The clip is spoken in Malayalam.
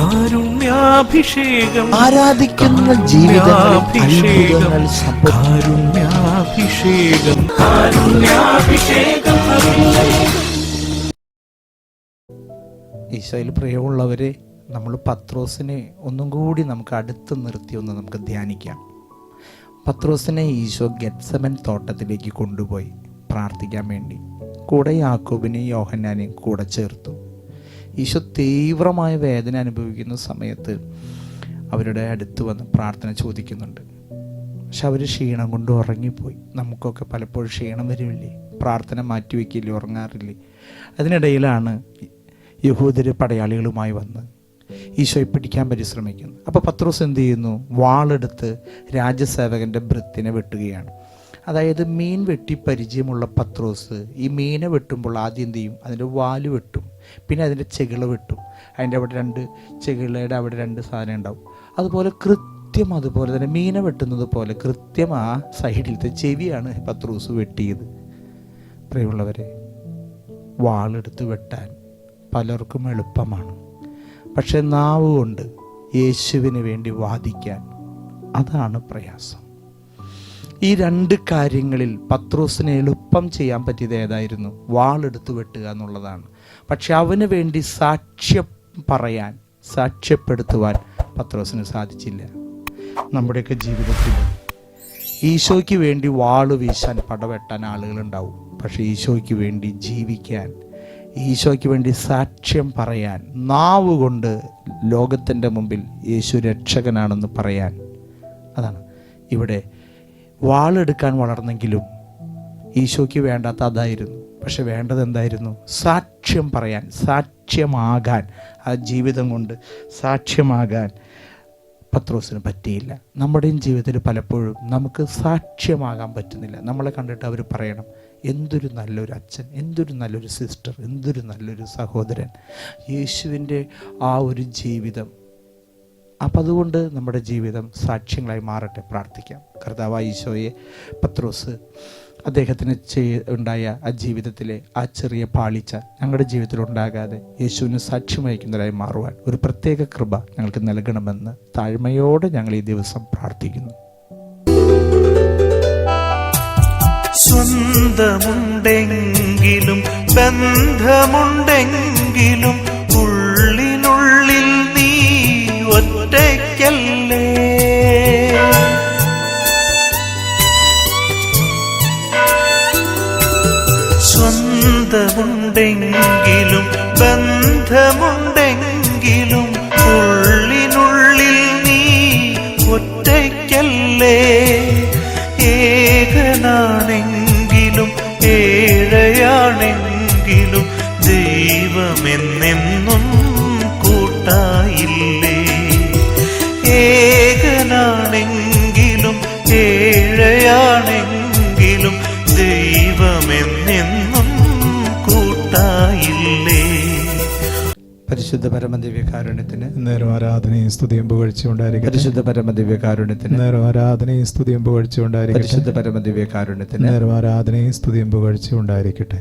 കാരുണ്യാഭിഷേകം, ആരാധിക്കുന്ന ജീവിതങ്ങളിൽ കാരുണ്യാഭിഷേകം, കാരുണ്യാഭിഷേകം. ഈശോയിൽ പ്രിയമുള്ളവരെ, നമ്മൾ പത്രോസിനെ ഒന്നും കൂടി നമുക്ക് അടുത്ത് നിർത്തി ഒന്ന് നമുക്ക് ധ്യാനിക്കാം. പത്രോസിനെ ഈശോ ഗെത്സമൻ തോട്ടത്തിലേക്ക് കൊണ്ടുപോയി പ്രാർത്ഥിക്കാൻ വേണ്ടി. കൂടെ യാക്കോബിനെയും യോഹന്നാനെയും കൂടെ ചേർത്തു. ഈശോ തീവ്രമായ വേദന അനുഭവിക്കുന്ന സമയത്ത് അവരുടെ അടുത്ത് വന്ന് പ്രാർത്ഥന ചോദിക്കുന്നുണ്ട്. പക്ഷെ അവർ ക്ഷീണം കൊണ്ട് ഉറങ്ങിപ്പോയി. നമുക്കൊക്കെ പലപ്പോഴും ക്ഷീണം വരുമില്ലേ, പ്രാർത്ഥന മാറ്റിവെക്കില്ലേ, ഉറങ്ങാറില്ലേ? അതിനിടയിലാണ് യഹൂദര് പടയാളികളുമായി വന്ന് ഈശോയെ പിടിക്കാൻ പരിശ്രമിക്കുന്നു. അപ്പോൾ പത്രോസ് എന്ത് ചെയ്യുന്നു? വാളെടുത്ത് രാജസേവകൻ്റെ ഭൃത്തിനെ വെട്ടുകയാണ്. അതായത് മീൻ വെട്ടി പരിചയമുള്ള പത്രോസ് ഈ മീനെ വെട്ടുമ്പോൾ ആദ്യം എന്ത് ചെയ്യും? അതിൻ്റെ വാല് വെട്ടും, പിന്നെ അതിൻ്റെ ചെകിള വെട്ടും. അതിൻ്റെ അവിടെ ചെകിളയുടെ അവിടെ 2 സാധനം ഉണ്ടാവും. അതുപോലെ അതുപോലെ തന്നെ മീനെ വെട്ടുന്നത് പോലെ കൃത്യം ആ സൈഡിലത്തെ ചെവിയാണ് പത്രോസ് വെട്ടിയത്. പ്രിയമുള്ളവരെ, വാളെടുത്ത് വെട്ടാൻ പലർക്കും എളുപ്പമാണ്. പക്ഷെ നാവ് കൊണ്ട് യേശുവിന് വേണ്ടി വാദിക്കാൻ, അതാണ് പ്രയാസം. ഈ 2 കാര്യങ്ങളിൽ പത്രോസിന് എളുപ്പം ചെയ്യാൻ പറ്റിയത് ഏതായിരുന്നു? വാളെടുത്ത് വെട്ടുക എന്നുള്ളതാണ്. പക്ഷെ അവന് വേണ്ടി സാക്ഷ്യപ്പെടുത്തുവാൻ പത്രോസിന് സാധിച്ചില്ല. നമ്മുടെയൊക്കെ ജീവിതത്തിൽ ഈശോയ്ക്ക് വേണ്ടി വാള് വീശാൻ, പടവെട്ടാൻ ആളുകളുണ്ടാവും. പക്ഷെ ഈശോയ്ക്ക് വേണ്ടി ജീവിക്കാൻ, ഈശോയ്ക്ക് വേണ്ടി സാക്ഷ്യം പറയാൻ, നാവ് കൊണ്ട് ലോകത്തിൻ്റെ മുമ്പിൽ യേശു രക്ഷകനാണെന്ന് പറയാൻ, അതാണ് ഇവിടെ. വാളെടുക്കാൻ വളർന്നെങ്കിലും ഈശോയ്ക്ക് വേണ്ടാത്ത അതായിരുന്നു. പക്ഷെ വേണ്ടത് എന്തായിരുന്നു? സാക്ഷ്യം പറയാൻ, സാക്ഷ്യമാകാൻ, ആ ജീവിതം കൊണ്ട് സാക്ഷ്യമാകാൻ പത്രോസിന് പറ്റിയില്ല. നമ്മുടെയും ജീവിതത്തിൽ പലപ്പോഴും നമുക്ക് സാക്ഷ്യമാകാൻ പറ്റുന്നില്ല. നമ്മളെ കണ്ടിട്ട് അവർ പറയണം, എന്തൊരു നല്ലൊരു അച്ഛൻ, എന്തൊരു നല്ലൊരു സിസ്റ്റർ, എന്തൊരു നല്ലൊരു സഹോദരൻ, യേശുവിൻ്റെ ആ ഒരു ജീവിതം. അപ്പം അതുകൊണ്ട് നമ്മുടെ ജീവിതം സാക്ഷ്യങ്ങളായി മാറട്ടെ. പ്രാർത്ഥിക്കാം. കർത്താവായ ഈശോയെ, പത്രോസ് അദ്ദേഹത്തിന് ഉണ്ടായ ആ ജീവിതത്തിലെ ആ ചെറിയ പാളിച്ച ഞങ്ങളുടെ ജീവിതത്തിൽ ഉണ്ടാകാതെ യേശുവിന് സാക്ഷ്യം വഹിക്കുന്നവരായി മാറുവാൻ ഒരു പ്രത്യേക കൃപ ഞങ്ങൾക്ക് നൽകണമെന്ന് താഴ്മയോടെ ഞങ്ങൾ ഈ ദിവസം പ്രാർത്ഥിക്കുന്നു. സ്വന്തമുണ്ടെങ്കിലും ബന്ധമുണ്ടെങ്കിലും ഉള്ളിനുള്ളിൽ നീ ഒറ്റയ്ക്കല്ലേ. സ്വന്തമുണ്ടെങ്കിലും ബന്ധമുണ്ടെങ്കിലും ഉള്ളിനുള്ളിൽ നീ ഒറ്റയ്ക്കല്ലേ. ഏകനാണെങ്കിലും ഏഴയാണെങ്കിലും ദൈവമെന്നെന്നും കൂട്ടായില്ലേ. ഏകനാണെങ്കിലും ഏഴയാണെങ്കിലും ദൈവമെന്നെന്നും കൂട്ടായില്ലേ. പരിശുദ്ധ പരമദിവ്യകാരുണ്യത്തിന് നേരം ആരാധനയും സ്തുതിയും പുകഴ്ചയുണ്ടായിരിക്കട്ടെ. പരിശുദ്ധ പരമദിവ്യകാരുണ്യത്തിന് നേരം ആരാധനയും സ്തുതിയും പുകഴ്ചയുണ്ടായിരിക്കട്ടെ. പരിശുദ്ധ പരമദിവ്യകാരുണ്യത്തിന് നേരം ആരാധനയും സ്തുതിയും പുകഴ്ചയുണ്ടായിരിക്കട്ടെ.